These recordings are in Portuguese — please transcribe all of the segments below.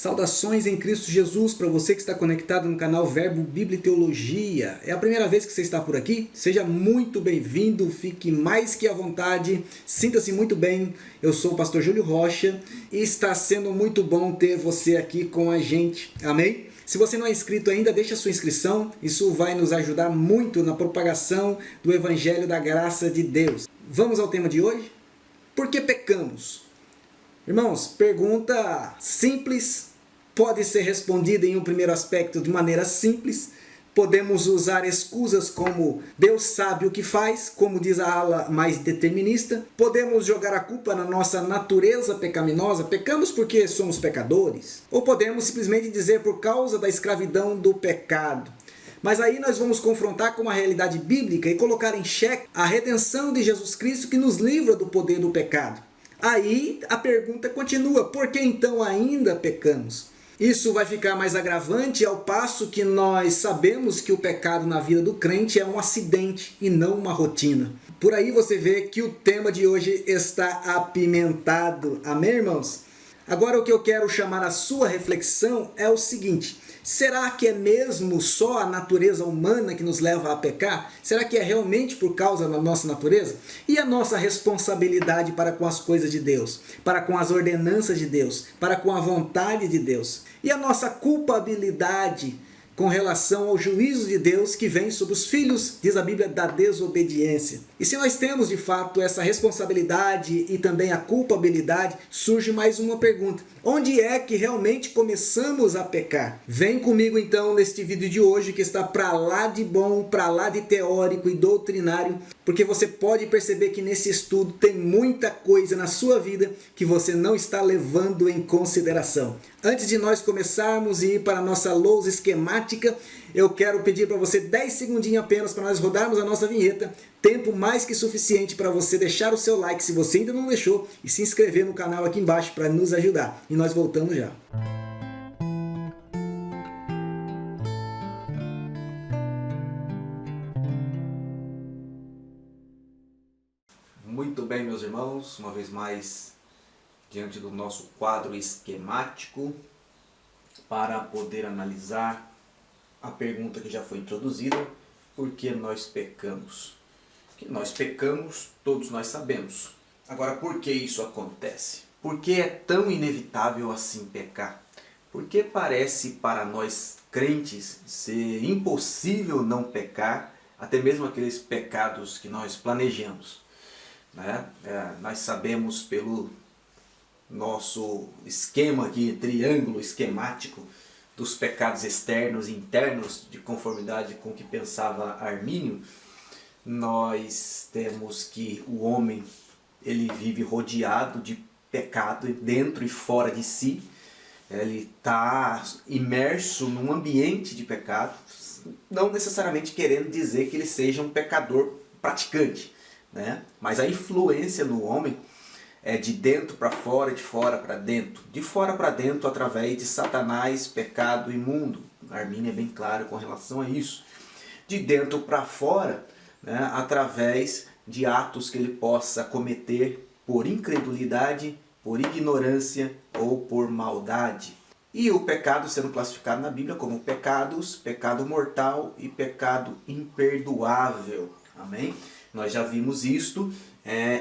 Saudações em Cristo Jesus para você que está conectado no canal Verbo Bíblia e Teologia. É a primeira vez que você está por aqui? Seja muito bem-vindo, fique mais que à vontade, sinta-se muito bem. Eu sou o pastor Júlio Rocha e está sendo muito bom ter você aqui com a gente. Amém? Se você não é inscrito ainda, deixa a sua inscrição. Isso vai nos ajudar muito na propagação do Evangelho da Graça de Deus. Vamos ao tema de hoje? Por que pecamos? Irmãos, pergunta simples, pode ser respondida em um primeiro aspecto de maneira simples. Podemos usar escusas como Deus sabe o que faz, como diz a ala mais determinista. Podemos jogar a culpa na nossa natureza pecaminosa, pecamos porque somos pecadores. Ou podemos simplesmente dizer por causa da escravidão do pecado. Mas aí nós vamos confrontar com uma realidade bíblica e colocar em xeque a redenção de Jesus Cristo que nos livra do poder do pecado. Aí a pergunta continua, por que então ainda pecamos? Isso vai ficar mais agravante ao passo que nós sabemos que o pecado na vida do crente é um acidente e não uma rotina. Por aí você vê que o tema de hoje está apimentado. Amém, irmãos? Agora o que eu quero chamar a sua reflexão é o seguinte: será que é mesmo só a natureza humana que nos leva a pecar? Será que é realmente por causa da nossa natureza? E a nossa responsabilidade para com as coisas de Deus? Para com as ordenanças de Deus? Para com a vontade de Deus? E a nossa culpabilidade com relação ao juízo de Deus que vem sobre os filhos, diz a Bíblia, da desobediência? E se nós temos de fato essa responsabilidade e também a culpabilidade, surge mais uma pergunta: onde é que realmente começamos a pecar? Vem comigo então neste vídeo de hoje que está para lá de bom, para lá de teórico e doutrinário, porque você pode perceber que nesse estudo tem muita coisa na sua vida que você não está levando em consideração. Antes de nós começarmos e ir para a nossa lousa esquemática, eu quero pedir para você 10 segundinhos apenas para nós rodarmos a nossa vinheta. Tempo mais que suficiente para você deixar o seu like se você ainda não deixou e se inscrever no canal aqui embaixo para nos ajudar. E nós voltamos já. Muito bem, meus irmãos, uma vez mais diante do nosso quadro esquemático para poder analisar a pergunta que já foi introduzida: por que nós pecamos? Que nós pecamos, todos nós sabemos. Agora, por que isso acontece? Por que é tão inevitável assim pecar? Por que parece para nós crentes ser impossível não pecar, até mesmo aqueles pecados que nós planejamos? Nós sabemos pelo nosso esquema aqui, triângulo esquemático, dos pecados externos e internos, de conformidade com o que pensava Armínio. Nós temos que o homem ele vive rodeado de pecado dentro e fora de si. Ele está imerso num ambiente de pecado, não necessariamente querendo dizer que ele seja um pecador praticante, né? Mas a influência no homem é de dentro para fora, de fora para dentro. De fora para dentro através de Satanás, pecado imundo. Armínio é bem claro com relação a isso. De dentro para fora, né, através de atos que ele possa cometer por incredulidade, por ignorância ou por maldade. E o pecado sendo classificado na Bíblia como pecados, pecado mortal e pecado imperdoável. Amém? Nós já vimos isto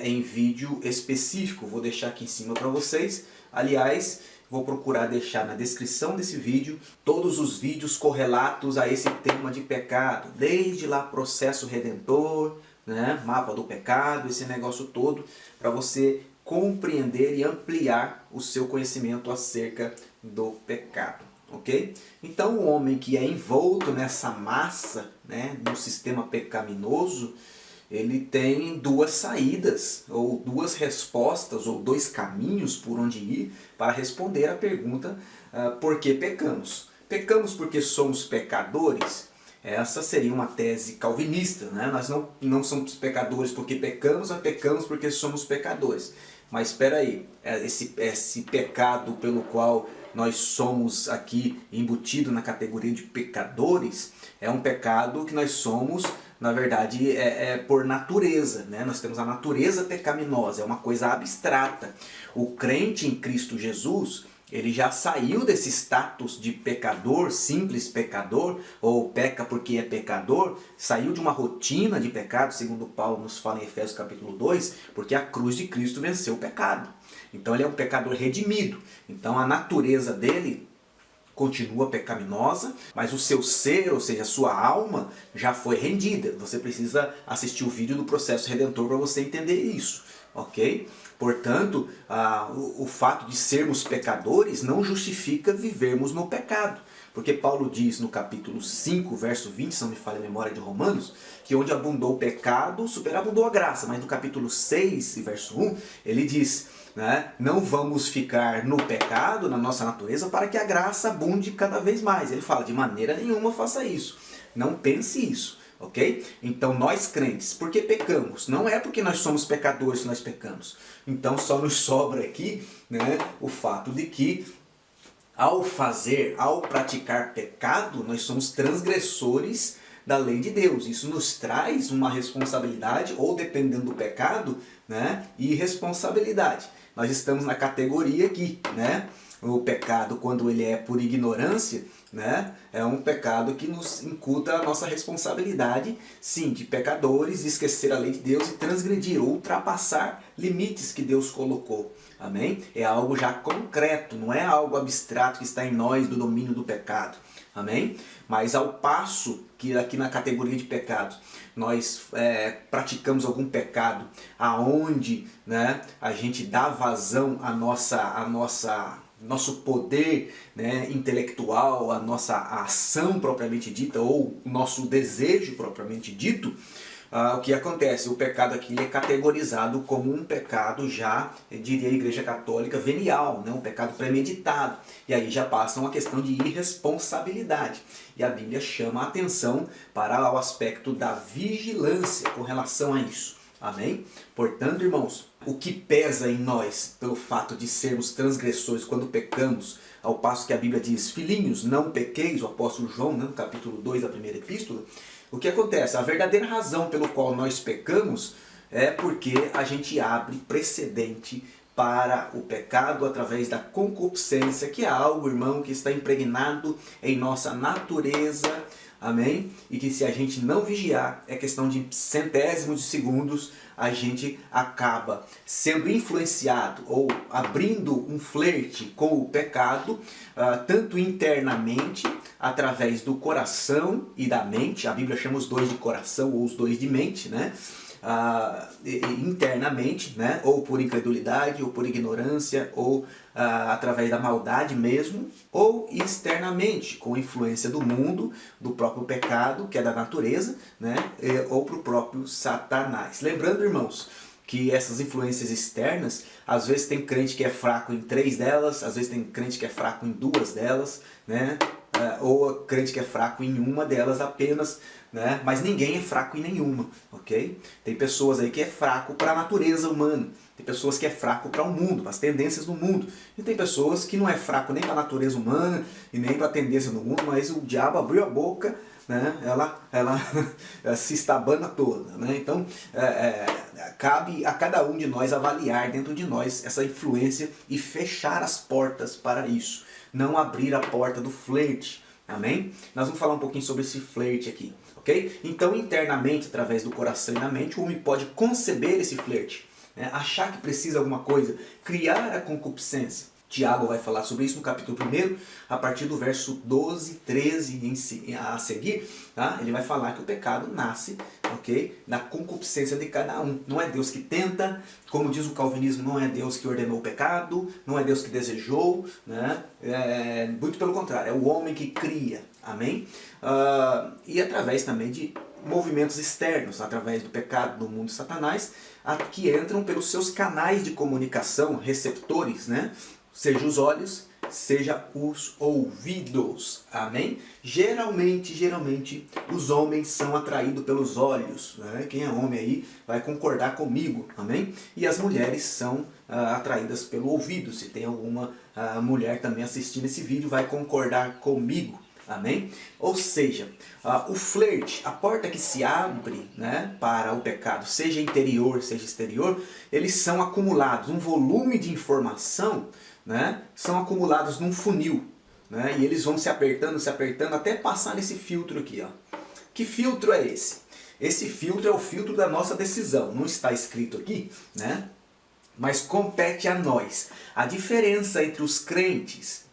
em vídeo específico, vou deixar aqui em cima para vocês. Aliás, vou procurar deixar na descrição desse vídeo todos os vídeos correlatos a esse tema de pecado, desde lá processo redentor, né, mapa do pecado, esse negócio todo, para você compreender e ampliar o seu conhecimento acerca do pecado, ok? Então o homem que é envolto nessa massa, né, no sistema pecaminoso, ele tem duas saídas, ou duas respostas, ou dois caminhos por onde ir para responder a pergunta: por que pecamos? Pecamos porque somos pecadores? Essa seria uma tese calvinista, né? Nós não somos pecadores porque pecamos, mas pecamos porque somos pecadores. Mas espera aí, esse pecado pelo qual nós somos aqui embutidos na categoria de pecadores, é um pecado que nós somos, na verdade, por natureza, né? Nós temos a natureza pecaminosa, é uma coisa abstrata. O crente em Cristo Jesus, Ele já saiu desse status de pecador, simples pecador, ou peca porque é pecador, saiu de uma rotina de pecado, segundo Paulo nos fala em Efésios capítulo 2, porque a cruz de Cristo venceu o pecado. Então ele é um pecador redimido. Então a natureza dele continua pecaminosa, mas o seu ser, ou seja, a sua alma, já foi rendida. Você precisa assistir o vídeo do processo redentor para você entender isso, ok? Portanto, o fato de sermos pecadores não justifica vivermos no pecado. Porque Paulo diz no capítulo 5, verso 20, se não me falha a memória de Romanos, que onde abundou o pecado, superabundou a graça. Mas no capítulo 6, verso 1, ele diz, né, não vamos ficar no pecado, na nossa natureza, para que a graça abunde cada vez mais. Ele fala, de maneira nenhuma faça isso. Não pense isso. Ok? Então nós crentes, por que pecamos? Não é porque nós somos pecadores que nós pecamos. Então só nos sobra aqui, né, o fato de que ao praticar pecado, nós somos transgressores da lei de Deus. Isso nos traz uma responsabilidade, ou dependendo do pecado, né, irresponsabilidade. Nós estamos na categoria aqui, né? O pecado, quando ele é por ignorância, né, é um pecado que nos incuta a nossa responsabilidade, sim, de pecadores, esquecer a lei de Deus e transgredir, ultrapassar limites que Deus colocou. Amém? É algo já concreto, não é algo abstrato que está em nós do domínio do pecado. Amém? Mas ao passo que aqui na categoria de pecado nós praticamos algum pecado aonde, né, a gente dá vazão à nosso poder, né, intelectual, a nossa ação propriamente dita, ou o nosso desejo propriamente dito, o que acontece? O pecado aqui é categorizado como um pecado já, diria a Igreja Católica, venial, né? Um pecado premeditado. E aí já passa uma questão de irresponsabilidade. E a Bíblia chama a atenção para o aspecto da vigilância com relação a isso. Amém? Portanto, irmãos, o que pesa em nós pelo fato de sermos transgressores quando pecamos, ao passo que a Bíblia diz, filhinhos, não pequeis, o apóstolo João, né, no capítulo 2 da primeira epístola, o que acontece? A verdadeira razão pelo qual nós pecamos é porque a gente abre precedente para o pecado através da concupiscência, que é algo, irmão, que está impregnado em nossa natureza, amém? E que se a gente não vigiar, é questão de centésimos de segundos, a gente acaba sendo influenciado ou abrindo um flerte com o pecado, tanto internamente, através do coração e da mente. A Bíblia chama os dois de coração ou os dois de mente, né? Internamente, né? Ou por incredulidade, ou por ignorância, ou através da maldade mesmo, ou externamente, com influência do mundo, do próprio pecado, que é da natureza, né? Ou para o próprio Satanás. Lembrando, irmãos, que essas influências externas, às vezes tem crente que é fraco em 3 delas, às vezes tem crente que é fraco em 2 delas, né? Ou crente que é fraco em uma delas apenas, né? Mas ninguém é fraco em nenhuma, ok? Tem pessoas aí que é fraco para a natureza humana, tem pessoas que é fraco para o mundo, para as tendências do mundo, e tem pessoas que não é fraco nem para a natureza humana e nem para a tendência do mundo, mas o diabo abriu a boca, né? ela se estabana toda, né? Então cabe a cada um de nós avaliar dentro de nós essa influência e fechar as portas para isso, não abrir a porta do flerte. Amém? Nós vamos falar um pouquinho sobre esse flerte aqui, ok? Então, internamente, através do coração e da mente, o homem pode conceber esse flerte, né? Achar que precisa de alguma coisa, criar a concupiscência. Tiago vai falar sobre isso no capítulo 1, a partir do verso 12, 13 a seguir, tá? Ele vai falar que o pecado nasce, ok? Da concupiscência de cada um. Não é Deus que tenta, como diz o calvinismo, não é Deus que ordenou o pecado, não é Deus que desejou, né? Muito pelo contrário, é o homem que cria, amém? E através também de movimentos externos, através do pecado, do mundo de Satanás, que entram pelos seus canais de comunicação, receptores, né? Seja os olhos, seja os ouvidos, amém? Geralmente, os homens são atraídos pelos olhos, né? Quem é homem aí vai concordar comigo, amém? E as mulheres são atraídas pelo ouvido. Se tem alguma mulher também assistindo esse vídeo, vai concordar comigo, amém? Ou seja, o flerte, a porta que se abre, né, para o pecado, seja interior, seja exterior, eles são acumulados, um volume de informação, né, são acumulados num funil, né, e eles vão se apertando até passar nesse filtro aqui, ó. Que filtro é esse? Esse filtro é o filtro da nossa decisão. Não está escrito aqui, né? Mas compete a nós. A diferença entre os crentes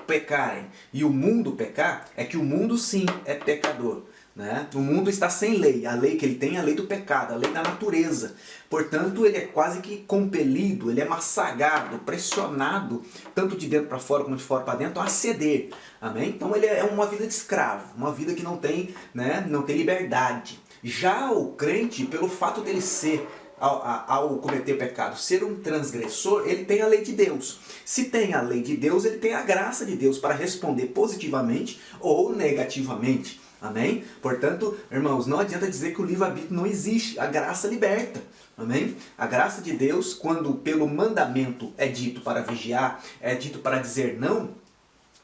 pecarem e o mundo pecar é que o mundo sim é pecador, né? O mundo está sem lei. A lei que ele tem é a lei do pecado, a lei da natureza. Portanto, ele é quase que compelido, ele é massagado, pressionado, tanto de dentro para fora como de fora para dentro, a ceder. Amém? Então ele é uma vida de escravo, uma vida que não tem, né, não tem liberdade. Já o crente, pelo fato dele ser, ao cometer pecado, ser um transgressor, ele tem a lei de Deus. Se tem a lei de Deus, ele tem a graça de Deus para responder positivamente ou negativamente. Amém? Portanto, irmãos, não adianta dizer que o livre-arbítrio não existe. A graça liberta. Amém? A graça de Deus, quando pelo mandamento é dito para vigiar, é dito para dizer não,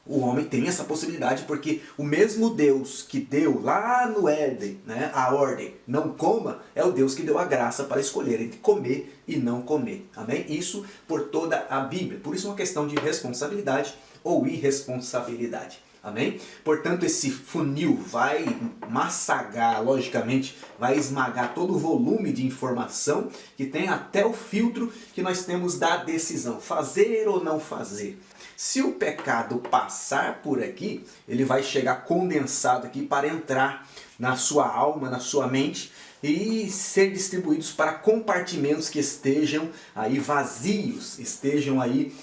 o homem tem essa possibilidade, porque o mesmo Deus que deu lá no Éden, né, a ordem, não coma, é o Deus que deu a graça para escolher entre comer e não comer. Amém? Isso por toda a Bíblia. Por isso é uma questão de responsabilidade ou irresponsabilidade. Amém? Portanto, esse funil vai massagar, logicamente, vai esmagar todo o volume de informação que tem até o filtro que nós temos da decisão, fazer ou não fazer. Se o pecado passar por aqui, ele vai chegar condensado aqui para entrar na sua alma, na sua mente e ser distribuídos para compartimentos que estejam aí vazios, estejam aí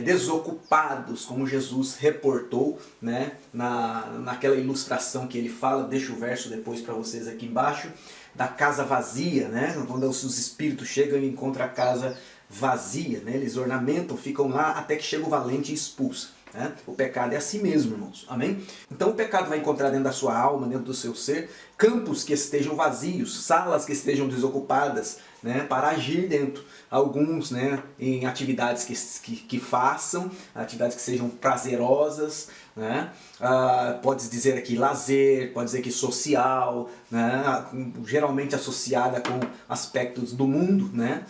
desocupados, como Jesus reportou, né, naquela ilustração que ele fala. Deixa o verso depois para vocês aqui embaixo, da casa vazia, né, quando os espíritos chegam e encontram a casa vazia, né? Eles ornamentam, ficam lá até que chega o valente e expulsa. Né? O pecado é assim mesmo, irmãos. Amém? Então o pecado vai encontrar dentro da sua alma, dentro do seu ser, campos que estejam vazios, salas que estejam desocupadas, né? Para agir dentro. Alguns, né, em atividades que façam, atividades que sejam prazerosas, né? Pode dizer aqui lazer, pode dizer que social, né? Geralmente associada com aspectos do mundo, né?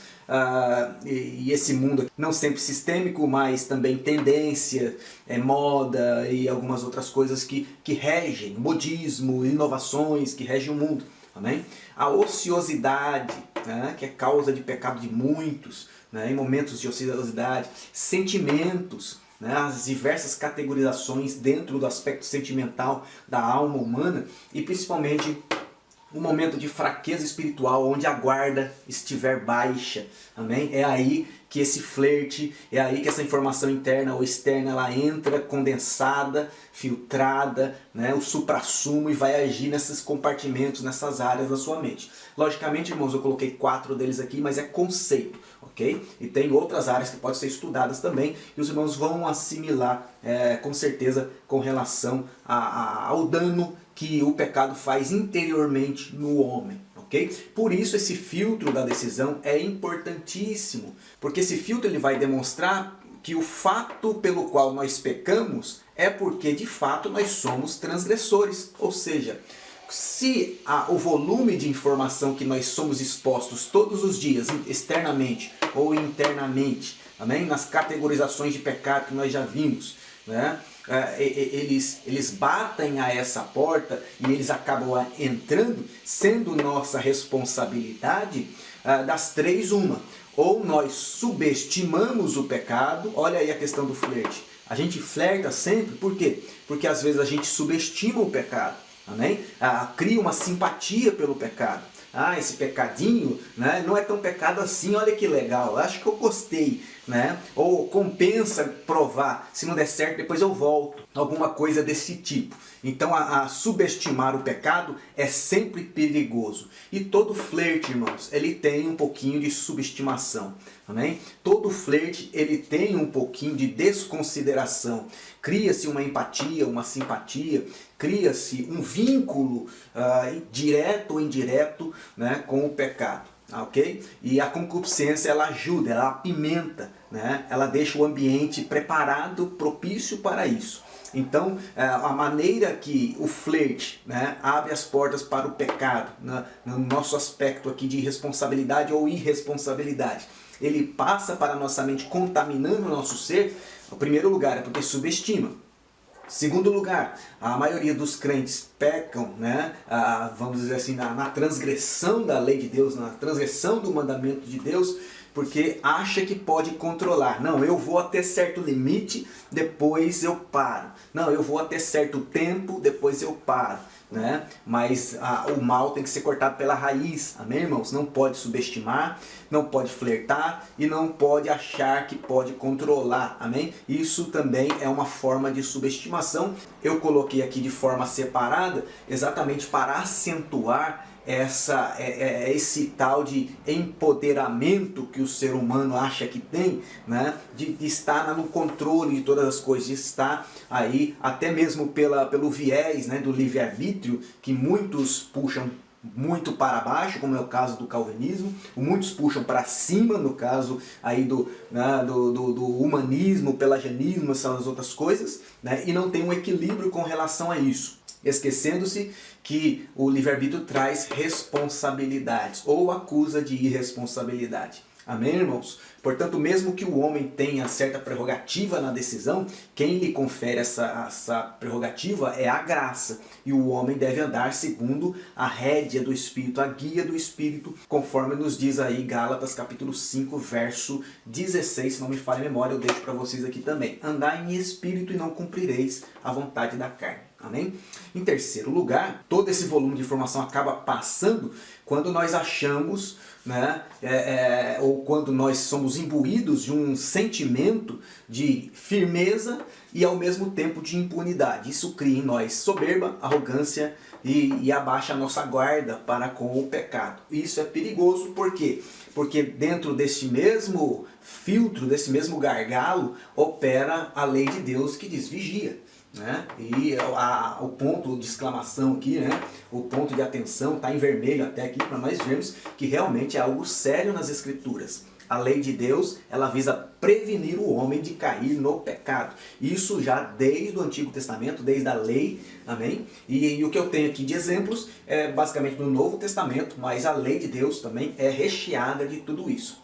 E esse mundo não sempre sistêmico, mas também tendência, moda e algumas outras coisas que regem, modismo, inovações que regem o mundo. Amém? A ociosidade, né, que é causa de pecado de muitos, né, em momentos de ociosidade, sentimentos, né, as diversas categorizações dentro do aspecto sentimental da alma humana e principalmente um momento de fraqueza espiritual, onde a guarda estiver baixa. Amém? É aí que esse flerte, é aí que essa informação interna ou externa, ela entra condensada, filtrada, né, o suprassumo, e vai agir nesses compartimentos, nessas áreas da sua mente. Logicamente, irmãos, eu coloquei 4 deles aqui, mas é conceito, ok? E tem outras áreas que podem ser estudadas também, e os irmãos vão assimilar, com certeza, com relação ao dano que o pecado faz interiormente no homem. Okay? Por isso esse filtro da decisão é importantíssimo, porque esse filtro ele vai demonstrar que o fato pelo qual nós pecamos é porque de fato nós somos transgressores, ou seja, se o volume de informação que nós somos expostos todos os dias, externamente ou internamente, amém? Nas categorizações de pecado que nós já vimos, né? Eles batem a essa porta e eles acabam entrando, sendo nossa responsabilidade, das três uma. Ou nós subestimamos o pecado, olha aí a questão do flerte. A gente flerta sempre, por quê? Porque às vezes a gente subestima o pecado, amém? Cria uma simpatia pelo pecado. Esse pecadinho, né, não é tão pecado assim, olha que legal, acho que eu gostei, né? Ou compensa provar, se não der certo depois eu volto, alguma coisa desse tipo. Então subestimar o pecado é sempre perigoso. E todo flerte, irmãos, ele tem um pouquinho de subestimação, amém? Todo flerte ele tem um pouquinho de desconsideração. Cria-se uma empatia, uma simpatia, cria-se um vínculo direto ou indireto, né, com o pecado. Ok? E a concupiscência ela ajuda, ela apimenta, né? Ela deixa o ambiente preparado, propício para isso. Então, a maneira que o flerte, né, abre as portas para o pecado, no nosso aspecto aqui de responsabilidade ou irresponsabilidade, ele passa para a nossa mente contaminando o nosso ser, em primeiro lugar é porque subestima. Segundo lugar, a maioria dos crentes pecam, né, vamos dizer assim, na transgressão da lei de Deus, na transgressão do mandamento de Deus, porque acha que pode controlar. Não, eu vou até certo limite, depois eu paro. Não, eu vou até certo tempo, depois eu paro. Né? Mas o mal tem que ser cortado pela raiz, amém, irmãos? Não pode subestimar, não pode flertar e não pode achar que pode controlar, amém? Isso também é uma forma de subestimação. Eu coloquei aqui de forma separada exatamente para acentuar esse tal de empoderamento que o ser humano acha que tem, né? de estar no controle de todas as coisas, de estar aí até mesmo pelo viés, né, do livre-arbítrio, que muitos puxam muito para baixo, como é o caso do calvinismo, muitos puxam para cima, no caso aí do humanismo, pelagianismo, essas outras coisas, né? E não tem um equilíbrio com relação a isso, esquecendo-se que o livre-arbítrio traz responsabilidades, ou acusa de irresponsabilidade. Amém, irmãos? Portanto, mesmo que o homem tenha certa prerrogativa na decisão, quem lhe confere essa prerrogativa é a graça. E o homem deve andar segundo a rédea do Espírito, a guia do Espírito, conforme nos diz aí Gálatas capítulo 5, verso 16, se não me falha a memória, eu deixo para vocês aqui também. Andar em espírito e não cumprireis a vontade da carne. Amém? Em terceiro lugar, todo esse volume de informação acaba passando quando nós achamos, né, ou quando nós somos imbuídos de um sentimento de firmeza e ao mesmo tempo de impunidade. Isso cria em nós soberba, arrogância e abaixa a nossa guarda para com o pecado. Isso é perigoso, por quê? Porque dentro deste mesmo filtro, desse mesmo gargalo, opera a lei de Deus que diz vigia. Né? E o ponto de exclamação aqui, né? O ponto de atenção está em vermelho até aqui para nós vermos que realmente é algo sério nas Escrituras. A lei de Deus, ela visa prevenir o homem de cair no pecado. Isso já desde o Antigo Testamento, desde a lei, amém? E o que eu tenho aqui de exemplos é basicamente do Novo Testamento, mas a lei de Deus também é recheada de tudo isso.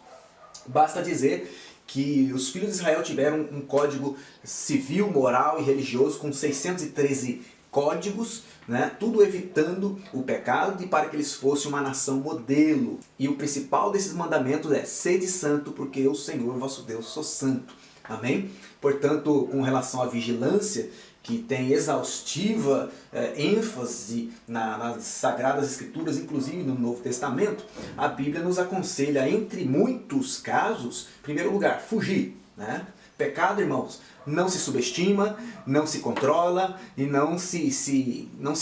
Basta dizer que os filhos de Israel tiveram um código civil, moral e religioso com 613 códigos, né? Tudo evitando o pecado e para que eles fossem uma nação modelo. E o principal desses mandamentos é: sede santo, porque eu, Senhor, vosso Deus, sou santo. Amém? Portanto, com relação à vigilância, que tem exaustiva ênfase nas Sagradas Escrituras, inclusive no Novo Testamento, a Bíblia nos aconselha, entre muitos casos, em primeiro lugar, fugir. Né? Pecado, irmãos, não se subestima, não se controla e não se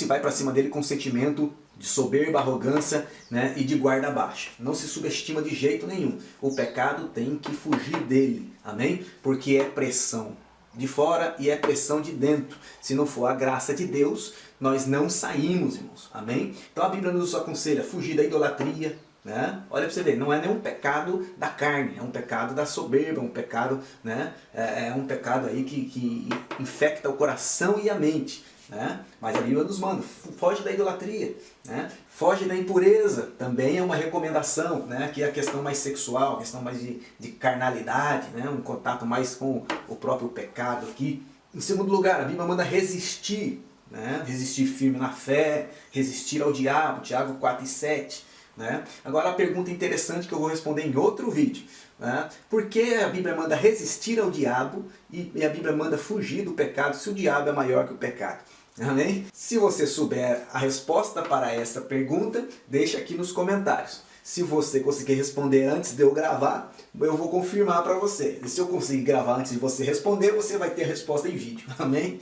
vai para cima dele com sentimento de soberba, arrogância, né, e de guarda baixa. Não se subestima de jeito nenhum. O pecado tem que fugir dele, amém? Porque é pressão de fora e é pressão de dentro. Se não for a graça de Deus, nós não saímos, irmãos. Amém? Então a Bíblia nos aconselha a fugir da idolatria. Né? Olha para você ver, não é nenhum pecado da carne, é um pecado da soberba, um pecado, né? É um pecado aí que infecta o coração e a mente. Né? Mas a Bíblia nos manda, foge da idolatria, né? Foge da impureza, também é uma recomendação, né? Que é a questão mais sexual, a questão mais de carnalidade, né? Um contato mais com o próprio pecado aqui. Em segundo lugar, a Bíblia manda resistir, né? Resistir firme na fé, resistir ao diabo, Tiago 4:7. Né? Agora a pergunta interessante que eu vou responder em outro vídeo. Né? Por que a Bíblia manda resistir ao diabo e a Bíblia manda fugir do pecado se o diabo é maior que o pecado? Amém? Se você souber a resposta para essa pergunta, deixa aqui nos comentários. Se você conseguir responder antes de eu gravar, eu vou confirmar para você. E se eu conseguir gravar antes de você responder, você vai ter a resposta em vídeo. Amém?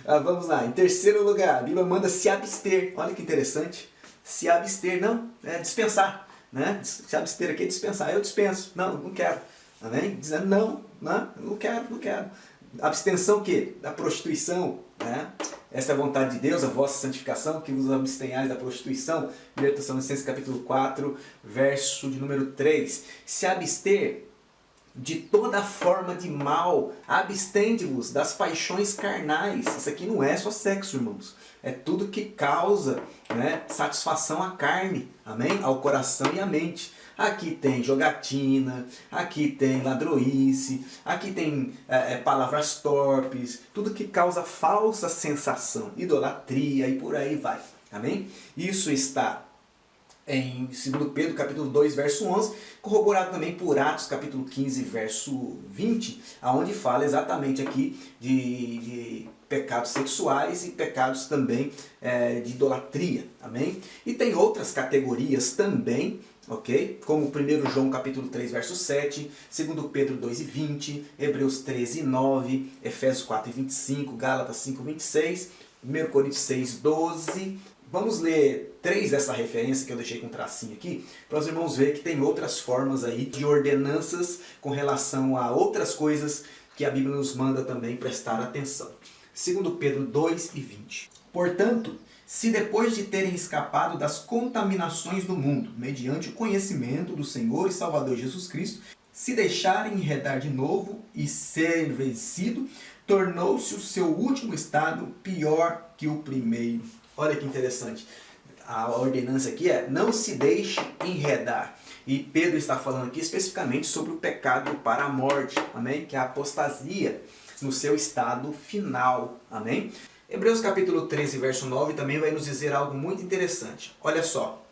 Vamos lá. Em terceiro lugar, a Bíblia manda se abster. Olha que interessante. Se abster, não, é dispensar. Né? Se abster aqui é dispensar. Eu dispenso. Não, não quero. Amém? Dizendo não quero. Abstenção o quê? Da prostituição. Né? Essa é a vontade de Deus, a vossa santificação, que vos abstenhais da prostituição. 1 Tessalonicenses capítulo 4, verso de número 3. Se abster de toda forma de mal, abstende-vos das paixões carnais. Isso aqui não é só sexo, irmãos. É tudo que causa, né, satisfação à carne, amém? Ao coração e à mente. Aqui tem jogatina, aqui tem ladroice, aqui tem palavras torpes, tudo que causa falsa sensação, idolatria e por aí vai, amém? Isso está em 2 Pedro capítulo 2, verso 11, corroborado também por Atos capítulo 15, verso 20, onde fala exatamente aqui de pecados sexuais e pecados também de idolatria, amém? E tem outras categorias também, ok? Como 1 João capítulo 3, verso 7, 2 Pedro 2 e 20, Hebreus 13 e 9, Efésios 4 e 25, Gálatas 5 e 26, 1 Coríntios 6, 12... Vamos ler 3 dessa referência que eu deixei com um tracinho aqui, para os irmãos verem que tem outras formas aí de ordenanças com relação a outras coisas que a Bíblia nos manda também prestar atenção. 2 Pedro 2 e 20. Portanto, se depois de terem escapado das contaminações do mundo, mediante o conhecimento do Senhor e Salvador Jesus Cristo, se deixarem enredar de novo e ser vencido, tornou-se o seu último estado pior que o primeiro. Olha que interessante. A ordenança aqui é: não se deixe enredar. E Pedro está falando aqui especificamente sobre o pecado para a morte, amém? Que é a apostasia no seu estado final, amém? Hebreus capítulo 13, verso 9 também vai nos dizer algo muito interessante. Olha só.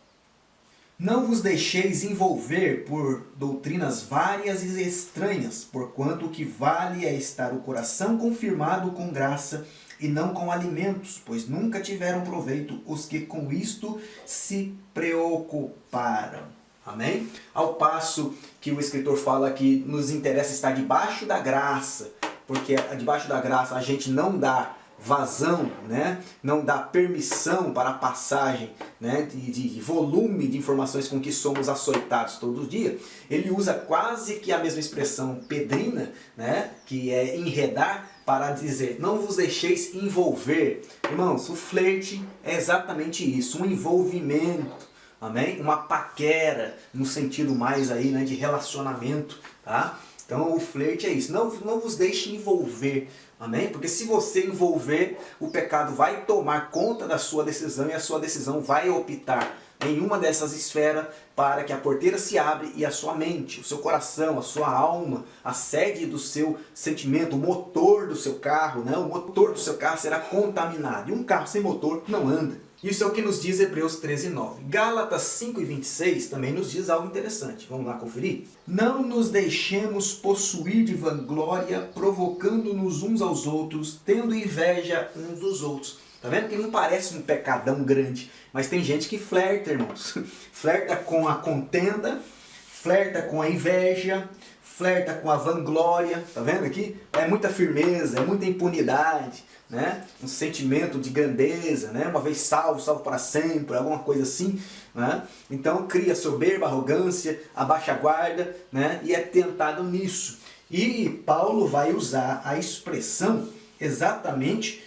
Não vos deixeis envolver por doutrinas várias e estranhas, porquanto o que vale é estar o coração confirmado com graça e não com alimentos, pois nunca tiveram proveito os que com isto se preocuparam. Amém? Ao passo que o escritor fala que nos interessa estar debaixo da graça, porque debaixo da graça a gente não dá vazão, né? Não dá permissão para a passagem, né, de volume de informações com que somos açoitados todos os dias. Ele usa quase que a mesma expressão pedrina, né, que é enredar, para dizer: não vos deixeis envolver. Irmãos, o flerte é exatamente isso, um envolvimento, amém? Uma paquera, no sentido mais aí, né, de relacionamento, tá? Então o flerte é isso, não vos deixe envolver, amém? Porque se você envolver, o pecado vai tomar conta da sua decisão e a sua decisão vai optar em uma dessas esferas para que a porteira se abre e a sua mente, o seu coração, a sua alma, a sede do seu sentimento, o motor do seu carro, né? O motor do seu carro será contaminado. E um carro sem motor não anda. Isso é o que nos diz Hebreus 13, 9. Gálatas 5 e 26 também nos diz algo interessante. Vamos lá conferir? Não nos deixemos possuir de vanglória, provocando-nos uns aos outros, tendo inveja uns dos outros. Tá vendo que não parece um pecadão grande, mas tem gente que flerta, irmãos. Flerta com a contenda, flerta com a inveja, flerta com a vanglória. Tá vendo aqui? É muita firmeza, é muita impunidade, né? Um sentimento de grandeza, né? Uma vez salvo, salvo para sempre, alguma coisa assim, né? Então cria soberba, arrogância, abaixa a guarda, né? E é tentado nisso. E Paulo vai usar a expressão exatamente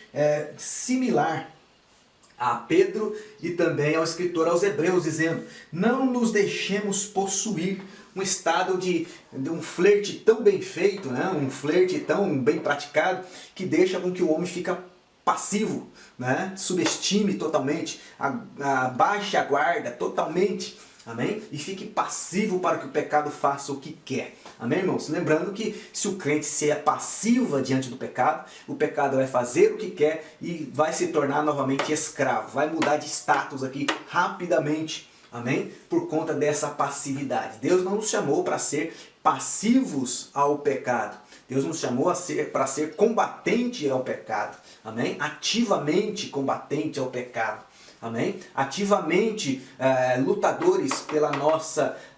similar a Pedro e também ao escritor aos Hebreus, dizendo: não nos deixemos possuir um estado de um flerte tão bem feito, né? Um flerte tão bem praticado, que deixa com que o homem fica passivo, né? Subestime totalmente, abaixe a guarda totalmente, amém? E fique passivo para que o pecado faça o que quer. Amém, irmãos? Lembrando que se o crente se é passiva diante do pecado, o pecado vai fazer o que quer e vai se tornar novamente escravo. Vai mudar de status aqui rapidamente, amém? Por conta dessa passividade. Deus não nos chamou para ser passivos ao pecado. Deus nos chamou para ser combatente ao pecado. Amém? Ativamente combatente ao pecado. Amém? Ativamente lutadores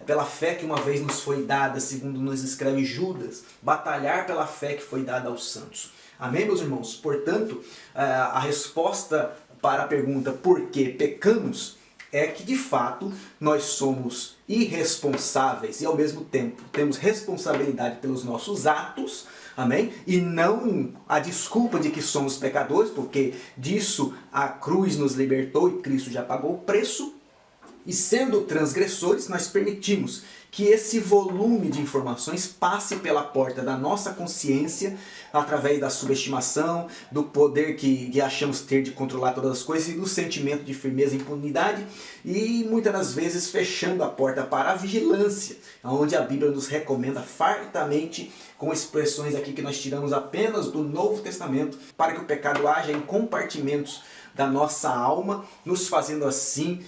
pela fé que uma vez nos foi dada, segundo nos escreve Judas. Batalhar pela fé que foi dada aos santos. Amém, meus irmãos? Portanto, a resposta para a pergunta por que pecamos é que, de fato, nós somos irresponsáveis e, ao mesmo tempo, temos responsabilidade pelos nossos atos. Amém? E não a desculpa de que somos pecadores, porque disso a cruz nos libertou e Cristo já pagou o preço. E sendo transgressores, nós permitimos que esse volume de informações passe pela porta da nossa consciência, através da subestimação, do poder que achamos ter de controlar todas as coisas e do sentimento de firmeza e impunidade, e muitas das vezes fechando a porta para a vigilância, onde a Bíblia nos recomenda fartamente, com expressões aqui que nós tiramos apenas do Novo Testamento, para que o pecado haja em compartimentos da nossa alma, nos fazendo assim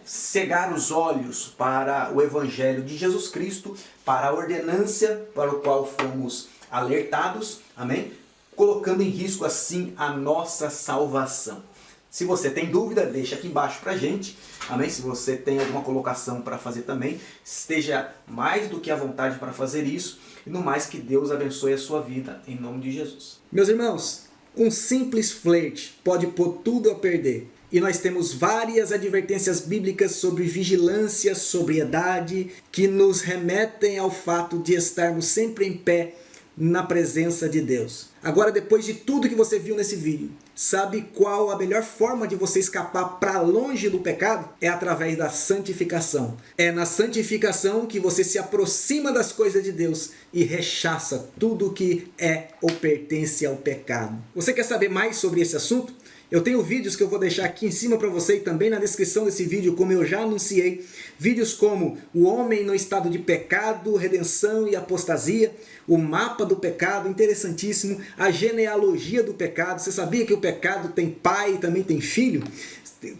cegar os olhos para o Evangelho de Jesus Cristo, para a ordenância para o qual fomos alertados, amém? Colocando em risco assim a nossa salvação. Se você tem dúvida, deixa aqui embaixo pra gente, amém? Se você tem alguma colocação para fazer também, esteja mais do que à vontade para fazer isso. E no mais, que Deus abençoe a sua vida, em nome de Jesus. Meus irmãos, um simples flerte pode pôr tudo a perder. E nós temos várias advertências bíblicas sobre vigilância, sobriedade, que nos remetem ao fato de estarmos sempre em pé na presença de Deus. Agora, depois de tudo que você viu nesse vídeo, sabe qual a melhor forma de você escapar para longe do pecado? É através da santificação. É na santificação que você se aproxima das coisas de Deus e rechaça tudo que é ou pertence ao pecado. Você quer saber mais sobre esse assunto? Eu tenho vídeos que eu vou deixar aqui em cima para você e também na descrição desse vídeo, como eu já anunciei. Vídeos como o homem no estado de pecado, redenção e apostasia, o mapa do pecado, interessantíssimo, a genealogia do pecado. Você sabia que o pecado tem pai e também tem filho?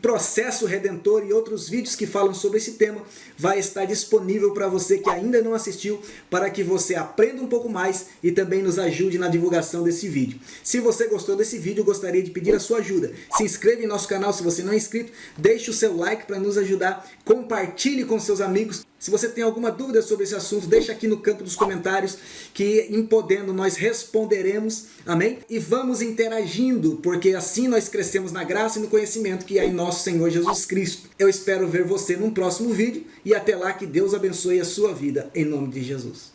Processo redentor e outros vídeos que falam sobre esse tema vai estar disponível para você que ainda não assistiu, para que você aprenda um pouco mais e também nos ajude na divulgação desse vídeo. Se você gostou desse vídeo, eu gostaria de pedir a sua ajuda. Se inscreva em nosso canal se você não é inscrito, deixe o seu like para nos ajudar, compartilhe com seus amigos. Se você tem alguma dúvida sobre esse assunto, deixa aqui no campo dos comentários, que em podendo nós responderemos, amém? E vamos interagindo, porque assim nós crescemos na graça e no conhecimento que há em nosso Senhor Jesus Cristo. Eu espero ver você num próximo vídeo e até lá, que Deus abençoe a sua vida, em nome de Jesus.